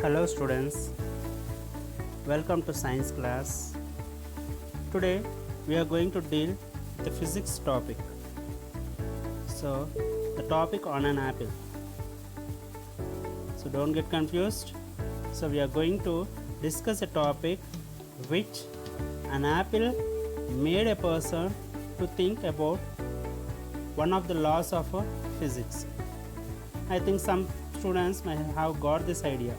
Hello students, welcome to science class. Today we are going to deal with the physics topic. So the topic on an apple. So don't get confused. So we are going to discuss a topic which an apple made a person to think about one of the laws of physics. I think some students may have got this idea.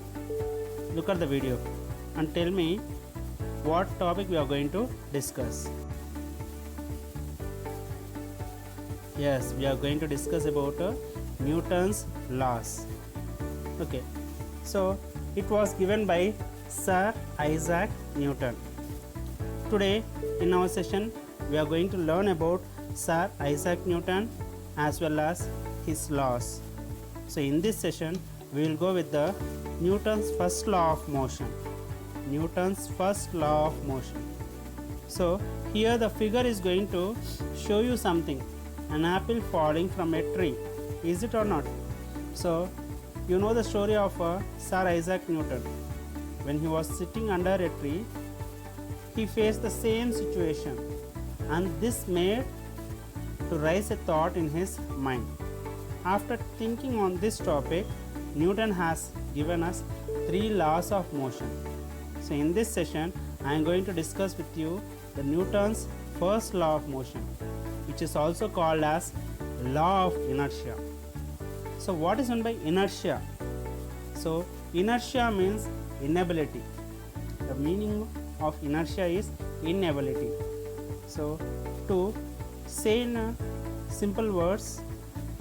Look at the video and tell me what topic we are going to discuss. Yes, we are going to discuss about Newton's laws. Okay, so it was given by Sir Isaac Newton. Today in our session we are going to learn about Sir Isaac Newton as well as his laws. So in this session we will go with the Newton's first law of motion. Newton's first law of motion. So here the figure is going to show you something. An apple falling from a tree. Is it or not? So you know the story of Sir Isaac Newton. When he was sitting under a tree, he faced the same situation, and this made to raise a thought in his mind. After thinking on this topic, Newton has given us 3 laws of motion. So in this session I am going to discuss with you the Newton's first law of motion, which is also called as law of inertia. So what is meant by inertia? So inertia means inability. The meaning of inertia is inability. So to say in simple words,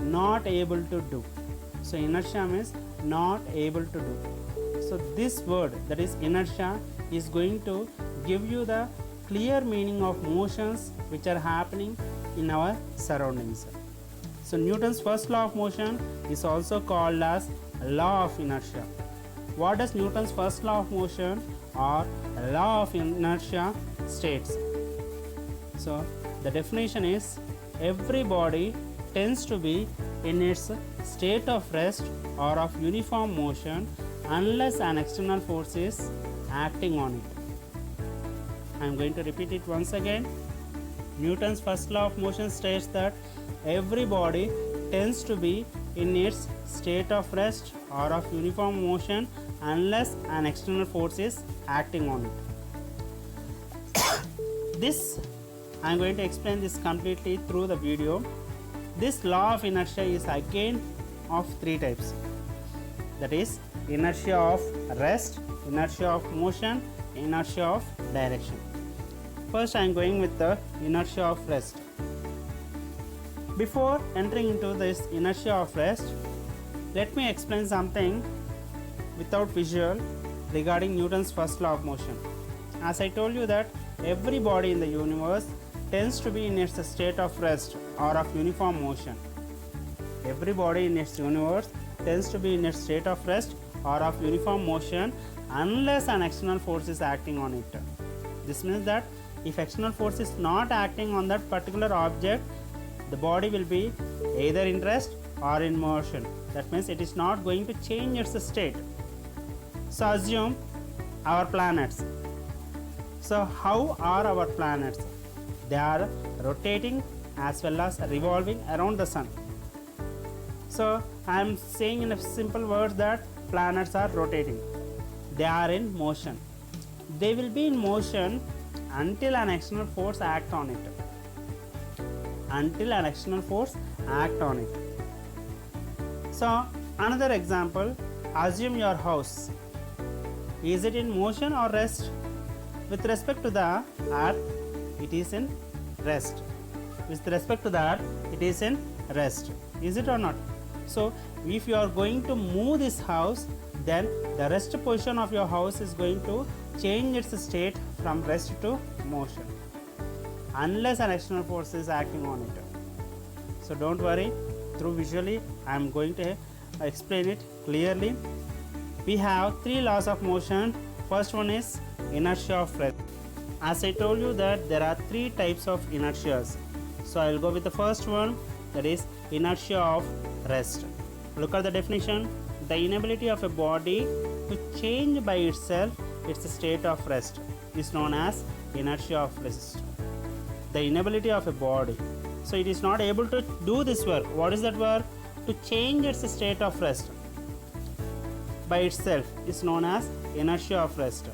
not able to do. So inertia means not able to do. So this word, that is inertia, is going to give you the clear meaning of motions which are happening in our surroundings. So Newton's first law of motion is also called as law of inertia. What does Newton's first law of motion or law of inertia states? So the definition is, every body tends to be in its state of rest or of uniform motion unless an external force is acting on it. I am going to repeat it once again. Newton's first law of motion states that every body tends to be in its state of rest or of uniform motion unless an external force is acting on it. This I am going to explain this completely through the video. This law of inertia is again of 3 types. That is inertia of rest, inertia of motion, inertia of direction. First I am going with the inertia of rest. Before entering into this inertia of rest, let me explain something without visual regarding Newton's first law of motion. As I told you that every body in the universe tends to be in its state of rest or of uniform motion. Every body in its universe tends to be in its state of rest or of uniform motion unless an external force is acting on it. This means that if external force is not acting on that particular object, the body will be either in rest or in motion. That means it is not going to change its state. So assume our planets. So how are our planets? They are rotating as well as revolving around the sun. So I am saying in a simple words that planets are rotating. They are in motion. They will be in motion until an external force acts on it. Until an external force acts on it. So another example, assume your house. Is it in motion or rest? With respect to the earth, it is in rest. With respect to the earth, it is in rest. Is it or not? So if you are going to move this house, then the rest position of your house is going to change its state from rest to motion unless an external force is acting on it. So don't worry, through visually I am going to explain it clearly. We have 3 laws of motion. First one is inertia of rest. As I told you that there are 3 types of inertias. So I will go with the first one, that is inertia of rest. Look at the definition. the inability of a body to change by itself its state of rest is known as inertia of rest. The inability of a body, so it is not able to do this work. What is that work? To change its state of rest by itself is known as inertia of rest.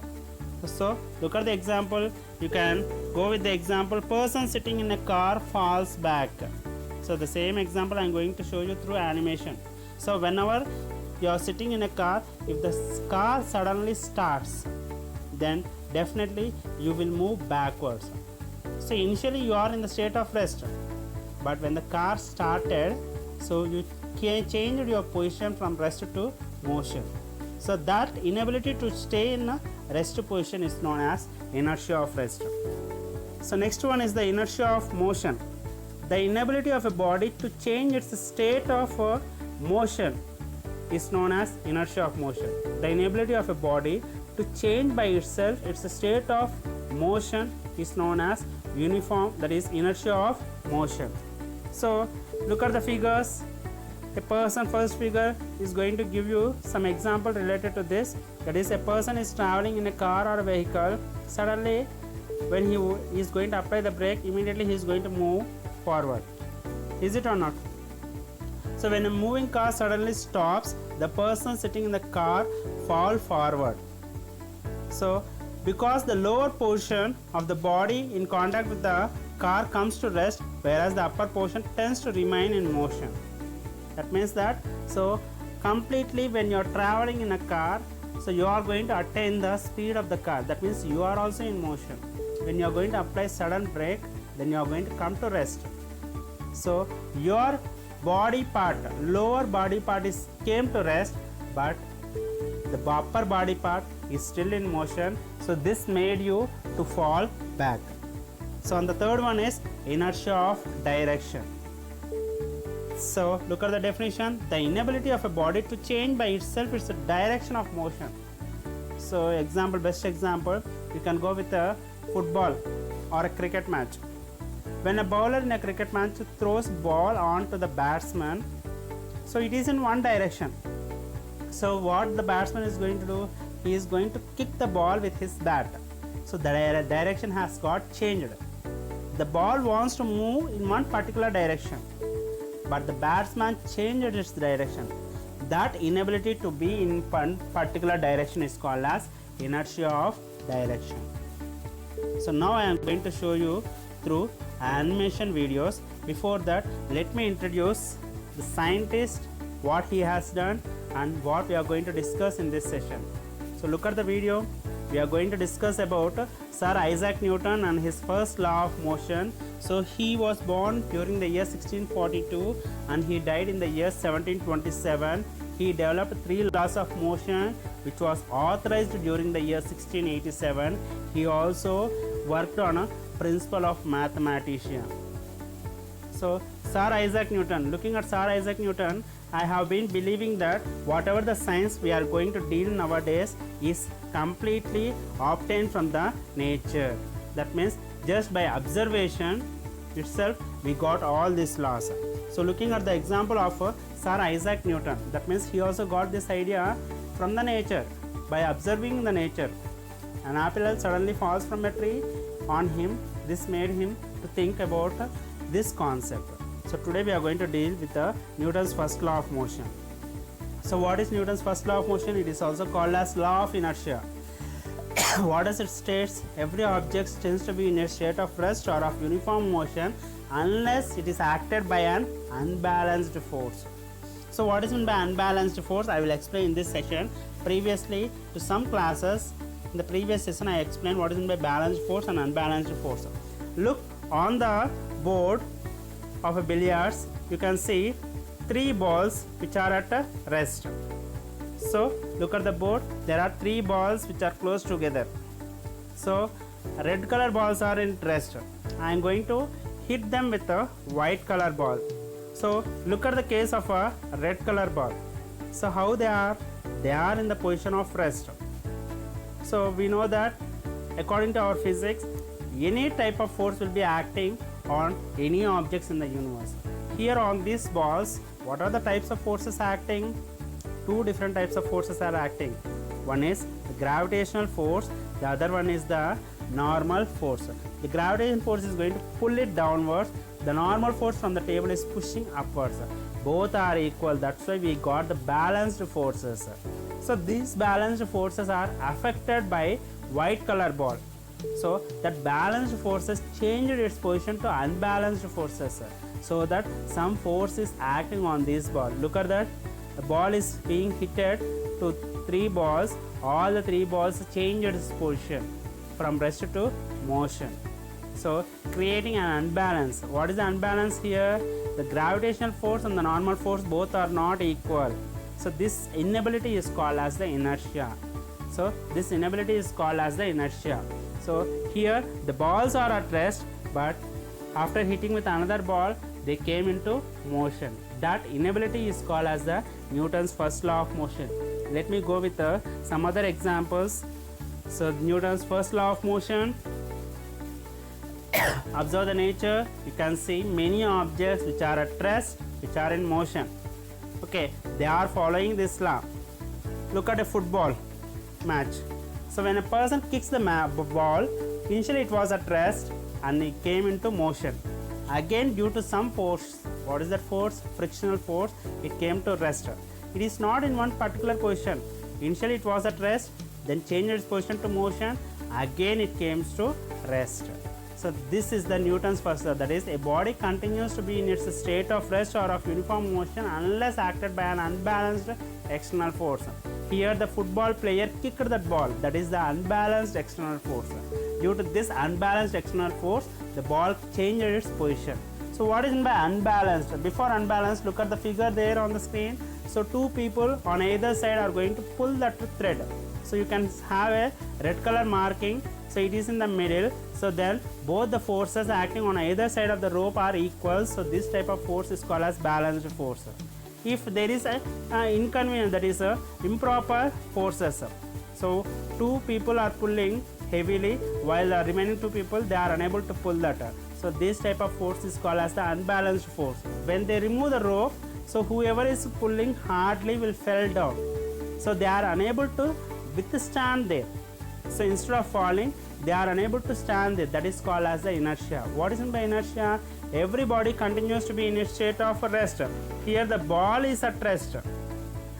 So look at the example. You can go with the example, person sitting in a car falls back. So the same example I am going to show you through animation. So whenever you are sitting in a car, if the car suddenly starts, then definitely you will move backwards. So initially you are in the state of rest, but when the car started, so you changed your position from rest to motion. So that inability to stay in a rest position is known as inertia of rest. So next one is the inertia of motion. The inability of a body to change its state of motion is known as inertia of motion. The inability of a body to change by itself its state of motion is known as uniform, that is inertia of motion. So look at the figures. A person, first figure is going to give you some example related to this. That is, a person is traveling in a car or a vehicle. Suddenly when he is going to apply the brake, immediately he is going to move forward. Is it or not? So when a moving car suddenly stops, the person sitting in the car fall forward. So because the lower portion of the body in contact with the car comes to rest, whereas the upper portion tends to remain in motion. That means that, so completely when you are traveling in a car, so you are going to attain the speed of the car. That means you are also in motion. When you are going to apply sudden brake, then you are going to come to rest. So your body part, lower body part came to rest, but the upper body part is still in motion. So this made you to fall back. So on the third one is inertia of direction. So look at the definition. The inability of a body to change by itself is the direction of motion. So example, best example, you can go with a football or a cricket match. When a bowler in a cricket match throws ball on to the batsman, so it is in one direction. So what the batsman is going to do, he is going to kick the ball with his bat. So the direction has got changed. The ball wants to move in one particular direction, but the batsman changed its direction. That inability to be in one particular direction is called as inertia of direction. So now I am going to show you through animation videos. Before that, let me introduce the scientist, what he has done and what we are going to discuss in this session. So look at the video. We are going to discuss about Sir Isaac Newton and his first law of motion. So he was born during the year 1642 and he died in the year 1727. He developed 3 laws of motion which was authorized during the year 1687. He also worked on a principle of mathematician. So Sir Isaac Newton, looking at Sir Isaac Newton, I have been believing that whatever the science we are going to deal nowadays is completely obtained from the nature. That means just by observation itself we got all these laws. So looking at the example of Sir Isaac Newton, that means he also got this idea from the nature. By observing the nature, an apple suddenly falls from a tree on him. This made him to think about this concept. So today we are going to deal with Newton's first law of motion. So what is Newton's first law of motion? It is also called as law of inertia. What does it states? Every object tends to be in a state of rest or of uniform motion unless it is acted by an unbalanced force. So what is meant by unbalanced force? I will explain in this session. Previously to some classes, in the previous session I explained what is meant by balanced force and unbalanced force. Look on the board of a billiards, you can see 3 balls which are at rest. So look at the board, there are 3 balls which are close together. So red color balls are in rest. I am going to hit them with a white color ball. So look at the case of a red color ball. So how they are? They are in the position of rest. So we know that according to our physics, any type of force will be acting on any objects in the universe. Here on these balls, what are the types of forces acting? two different types of forces are acting. One is the gravitational force, the other one is the normal force. The gravitational force is going to pull it downwards, the normal force from the table is pushing upwards. Both are equal, that's why we got the balanced forces. So these balanced forces are affected by white color ball. So that balanced forces changed its position to unbalanced forces, so that some force is acting on this ball. Look at that, the ball is being hit to three balls. All the three balls changed its position from rest to motion, so creating an unbalance. What is the unbalance here? The gravitational force and the normal force both are not equal, so this inability is called as the inertia. So this inability is called as the inertia. So here the balls are at rest, but after hitting with another ball they came into motion. That inability is called as the Newton's first law of motion. Let me go with some other examples. So Newton's first law of motion. Observe the nature, you can see many objects which are at rest, which are in motion. Okay, they are following this law. Look at a football match. So when a person kicks the ball, initially it was at rest and it came into motion. Again, due to some force, what is that force? Frictional force, it came to rest. It is not in one particular position. Initially it was at rest, then changed its position to motion, again it came to rest. So this is the Newton's first law, that is, a body continues to be in its state of rest or of uniform motion unless acted by an unbalanced external force. Here the football player kicked that ball, that is the unbalanced external force. Due to this unbalanced external force, the ball changed its position. So what is meant by unbalanced? Before unbalanced, look at the figure there on the screen. So two people on either side are going to pull that thread. So you can have a red color marking, so it is in the middle. So then both the forces acting on either side of the rope are equal. So this type of force is called as balanced force. If there is a inconvenience, that is improper forces, so two people are pulling heavily while the remaining two people, they are unable to pull that. So this type of force is called as the unbalanced force. When they remove the rope, so whoever is pulling hardly will fall down. So they are unable to withstand there. So instead of falling, they are unable to stand there. That is called as the inertia. What is meant by inertia? Every body continues to be in a state of rest. Here the ball is at rest.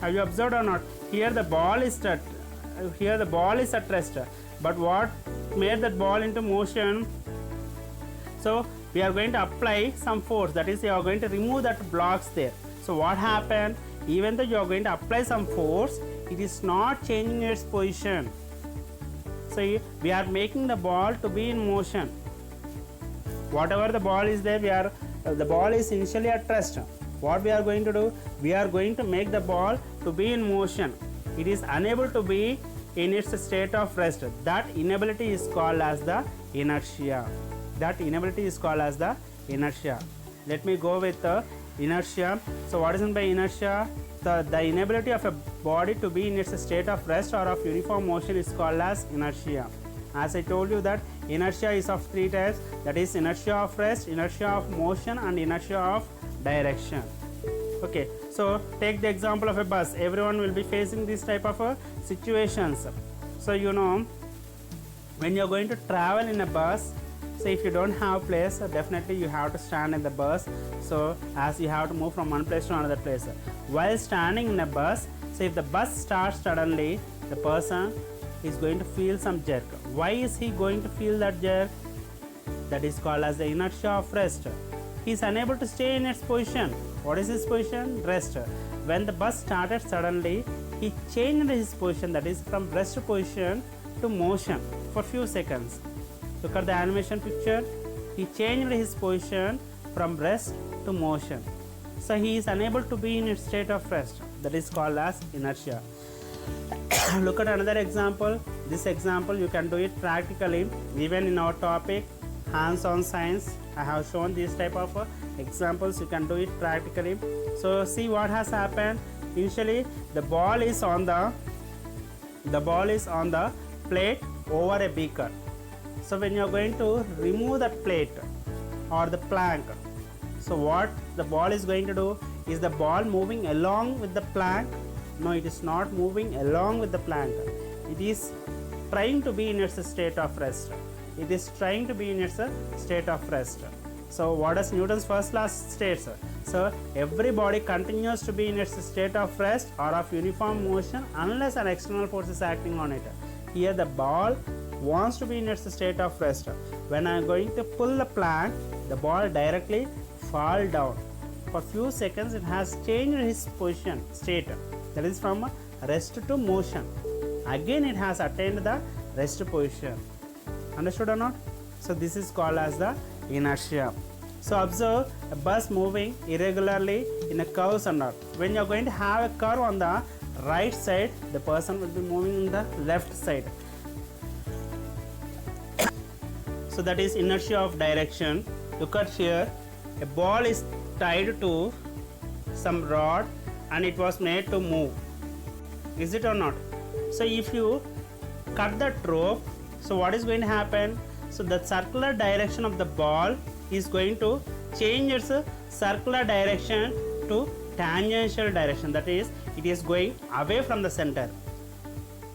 Have you observed or not? Here the ball is at rest. But what made that ball into motion? So we are going to apply some force. That is, you are going to remove that blocks there. So what happened? Even though you are going to apply some force, it is not changing its position. So we are making the ball to be in motion. Whatever the ball is there, the ball is initially at rest. What we are going to do? We are going to make the ball to be in motion. It is unable to be in its state of rest. That inability is called as the inertia. That inability is called as the inertia. Let me go with the inertia. So what is meant by inertia? The inability of a body to be in its state of rest or of uniform motion is called as inertia. As I told you that inertia is of three types, that is inertia of rest, inertia of motion and inertia of direction. Okay, so take the example of a bus. Everyone will be facing this type of situations. So you know, when you are going to travel in a bus, so if you don't have place, definitely you have to stand in the bus. So as you have to move from one place to another place. While standing in a bus, so if the bus starts suddenly, the person is going to feel some jerk. Why is he going to feel that jerk? That is called as the inertia of rest. He is unable to stay in its position. What is his position? Rest. When the bus started suddenly, he changed his position, that is from rest position to motion for few seconds. Look at the animation picture. He changed his position from rest to motion. So he is unable to be in its state of rest. That is called as inertia. Look at another example. This example you can do it practically. Even in our topic, hands-on science, I have shown this type of examples. You can do it practically. So see what has happened. Initially, the ball is on the plate over a beaker. So when you are going to remove the plate or the plank, so what the ball is going to do is the ball moving along with the plank No, it is not moving along with the plank. It is trying to be in its state of rest. It is trying to be in its state of rest. So what does Newton's first law states? So every body continues to be in its state of rest or of uniform motion unless an external force is acting on it. Here the ball wants to be in its state of rest. When I am going to pull the plank, the ball directly fall down. For few seconds it has changed its position state, that is from rest to motion. Again it has attained the rest position. Understood or not? So this is called as the inertia. So observe a bus moving irregularly in a curve and when you are going to have a curve on the right side, the person will be moving in the left side. So that is inertia of direction. Look at here, a ball is tied to some rod and it was made to move. Is it or not? So if you cut that rope, so what is going to happen? So the circular direction of the ball is going to change its circular direction to tangential direction, that is it is going away from the center.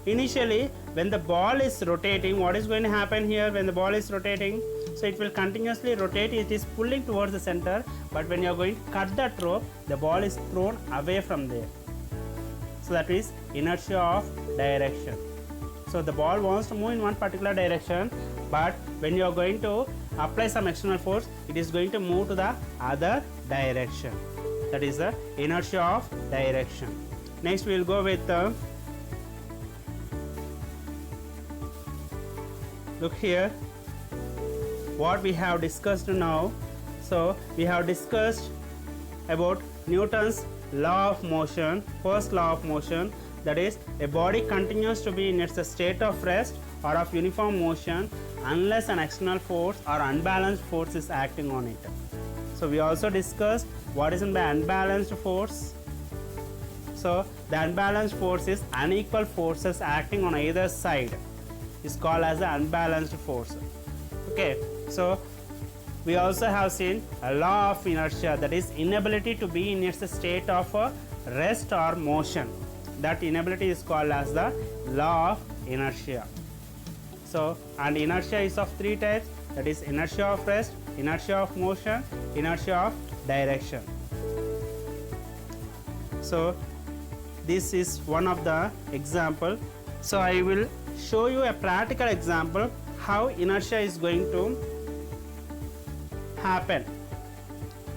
Initially when the ball is rotating, what is going to happen here when the ball is rotating? So it will continuously rotate, it is pulling towards the center, but when you are going to cut that rope, the ball is thrown away from there. So that is inertia of direction. So the ball wants to move in one particular direction, but when you are going to apply some external force, it is going to move to the other direction. That is the inertia of direction. Next we will go with look here what we have discussed now. So we have discussed about Newton's law of motion, first law of motion, that is a body continues to be in its state of rest or of uniform motion unless an external force or unbalanced force is acting on it. So we also discussed what is an unbalanced force. So the unbalanced force is unequal forces acting on either side is called as the unbalanced force. Okay, so we also have seen a law of inertia, that is inability to be in its state of rest or motion. That inability is called as the law of inertia. So and inertia is of three types, that is inertia of rest, inertia of motion, inertia of direction. So this is one of the example. So I will show you a practical example how inertia is going to happen.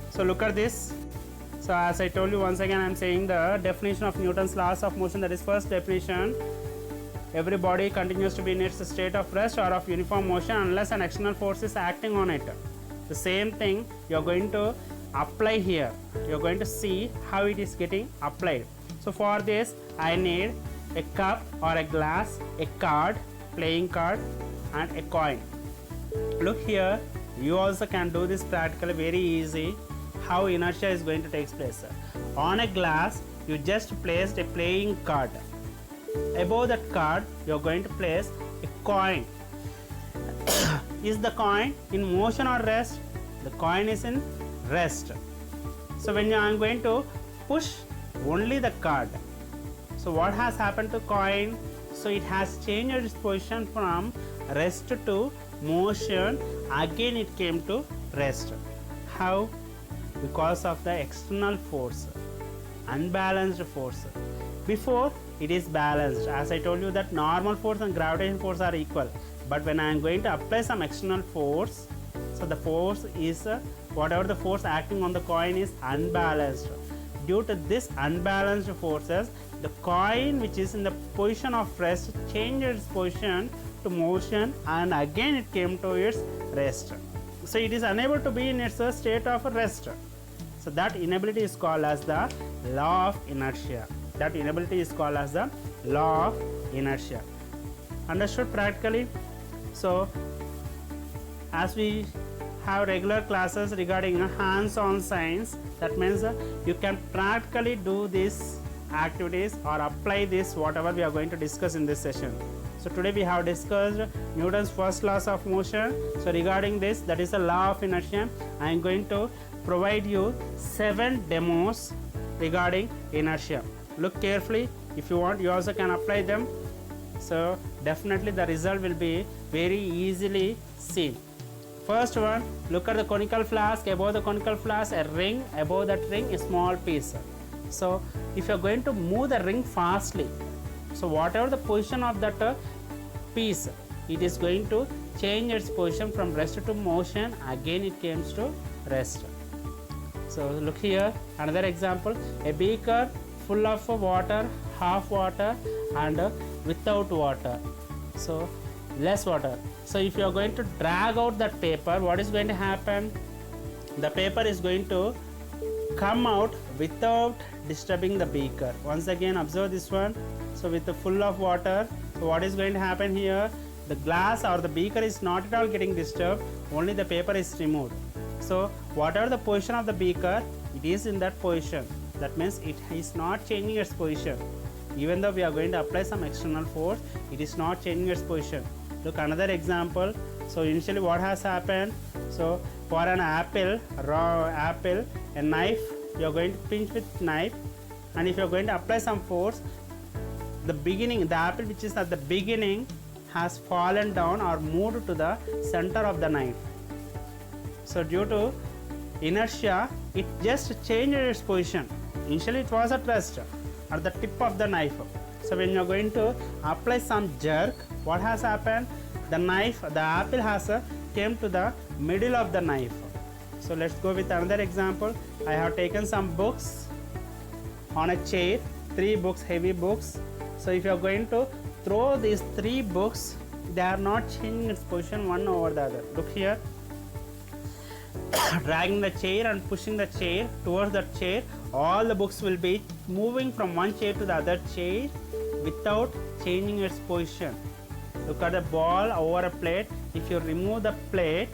So look at this. So as I told you, once again I am saying the definition of Newton's laws of motion. That is first definition, every body continues to be in its state of rest or of uniform motion unless an external force is acting on it. The same thing you are going to apply here. You are going to see how it is getting applied. So for this I need a cup or a glass, a card, playing card and a coin. Look here, you also can do this practically very easy. How inertia is going to take place. On a glass you just placed a playing card. Above that card you are going to place a coin. Is the coin in motion or rest? The coin is in rest. So when I am going to push only the card, so what has happened to coin? So it has changed its position from rest to motion. Again it came to rest. How? Because of the external force, unbalanced force. Before it is balanced. As I told you that normal force and gravitational force are equal, but when I am going to apply some external force, so the force is whatever the force acting on the coin is unbalanced. Due to this unbalanced forces, the coin which is in the position of rest changed its position to motion and again it came to its rest. So it is unable to be in its state of rest. So that inability is called as the law of inertia. That inability is called as the law of inertia. Understood practically? So as we have regular classes regarding hands-on science, that means you can practically do these activities or apply this whatever we are going to discuss in this session. So today we have discussed Newton's first laws of motion. So regarding this, that is the law of inertia, I am going to provide you 7 demos regarding inertia. look carefully. If you want, you also can apply them. So definitely the result will be very easily seen. First one, look at the conical flask. Above the conical flask, a ring. Above that ring, a small piece. So if you are going to move the ring fastly, so whatever the position of that piece, it is going to change its position from rest to motion. Again it comes to rest. So look here, another example, a beaker full of water, half water and without water, so less water. So if you are going to drag out that paper, what is going to happen? The paper is going to come out without disturbing the beaker. Once again observe this one. So with the full of water, so what is going to happen here? The glass or the beaker is not at all getting disturbed, only the paper is removed. So whatever the position of the beaker, it is in that position. That means it is not changing its position. Even though we are going to apply some external force, it is not changing its position. Look, another example. So initially what has happened? So for an apple, raw apple, a knife, you are going to pinch with knife, and if you are going to apply some force, the apple which is at the beginning has fallen down or moved to the center of the knife. So due to inertia, it just changed its position. Initially it was at rest at the tip of the knife. So when you are going to apply some jerk, what has happened? The apple has came to the middle of the knife. So let's go with another example. I have taken some books on a chair, 3 books, heavy books. So if you are going to throw these 3 books, they are not changing its position one over the other. Look here, dragging the chair and pushing the chair towards the chair, all the books will be moving from one chair to the other chair without changing its position. Look at the ball over a plate. If you remove the plate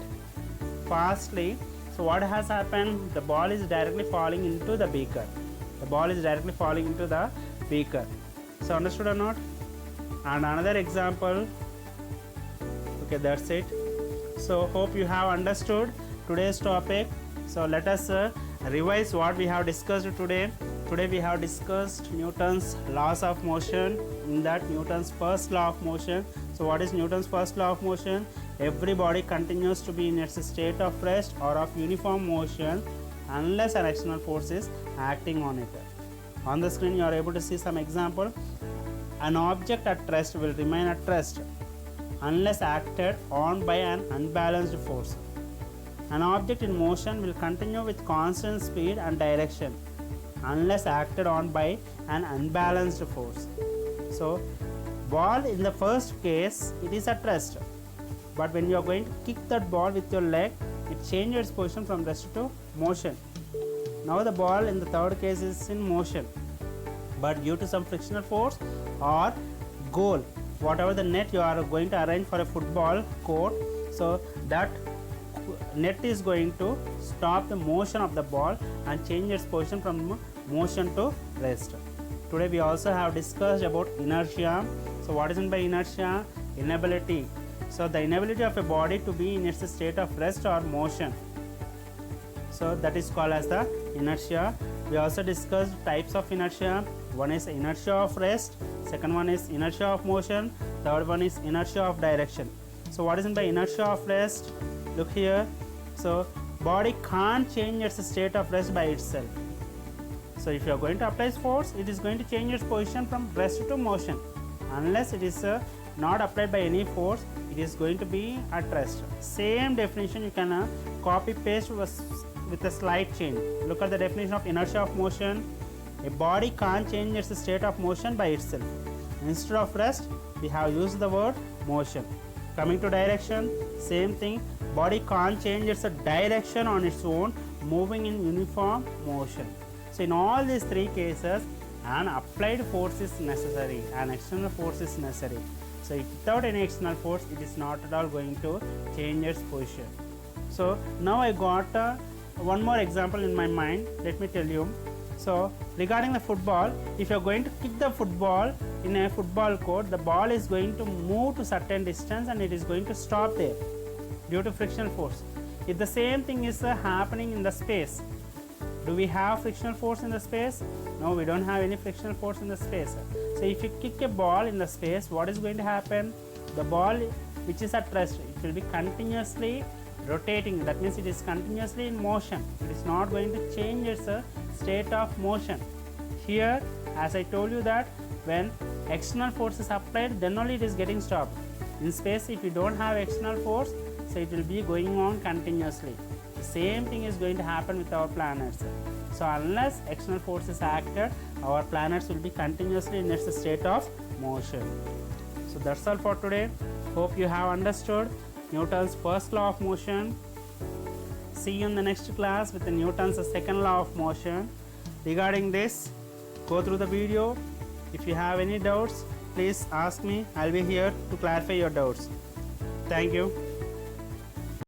fastly, so what has happened? The ball is directly falling into the beaker. The ball is directly falling into the beaker. So understood or not? And another example. Okay, that's it. So hope you have understood today's topic. So let us revise what we have discussed today. Today we have discussed Newton's laws of motion. In that, Newton's first law of motion. So what is Newton's first law of motion? Every body continues to be in its state of rest or of uniform motion unless an external force is acting on it. On the screen you are able to see some example. An object at rest will remain at rest unless acted on by an unbalanced force. An object in motion will continue with constant speed and direction unless acted on by an unbalanced force. So ball, in the first case, it is at rest, but when you are going to kick that ball with your leg, it changes its position from rest to motion. Now the ball in the third case is in motion, but due to some frictional force or goal, whatever the net you are going to arrange for a football court, so that net is going to stop the motion of the ball and change its position from motion to rest. Today we also have discussed about inertia. So what is meant by inertia? Inability. So the inability of a body to be in its state of rest or motion. So that is called as the inertia. We also discussed types of inertia. One is inertia of rest, second one is inertia of motion, third one is inertia of direction. So what is meant by inertia of rest? Look here. So body can't change its state of rest by itself. So if you are going to apply force, it is going to change its position from rest to motion. Unless it is not applied by any force, it is going to be at rest. Same definition you can copy paste with a slight change. Look at the definition of inertia of motion. A body can't change its state of motion by itself. Instead of rest, we have used the word motion. Coming to direction, same thing. Body can't change its direction on its own, moving in uniform motion. So in all these 3 cases, an applied force is necessary, an external force is necessary. So without any external force, it is not at all going to change its position. So now I got one more example in my mind. Let me tell you. So regarding the football, if you are going to kick the football in a football court, the ball is going to move to certain distance and it is going to stop there due to frictional force. If the same thing is happening in the space, Do we have frictional force in the space? No, we don't have any frictional force in the space. So if you kick a ball in the space, what is going to happen? The ball which is at rest, it will be continuously rotating. That means it is continuously in motion. It is not going to change its state of motion. Here, as I told you that when external force is applied, then only it is getting stopped. In space, if you don't have external force, so it will be going on continuously. The same thing is going to happen with our planets. So unless external force is acted, our planets will be continuously in its state of motion. So that's all for today. Hope you have understood Newton's first law of motion. See you in the next class with the Newton's second law of motion. Regarding this, go through the video. If you have any doubts, please ask me. I'll be here to clarify your doubts. Thank you.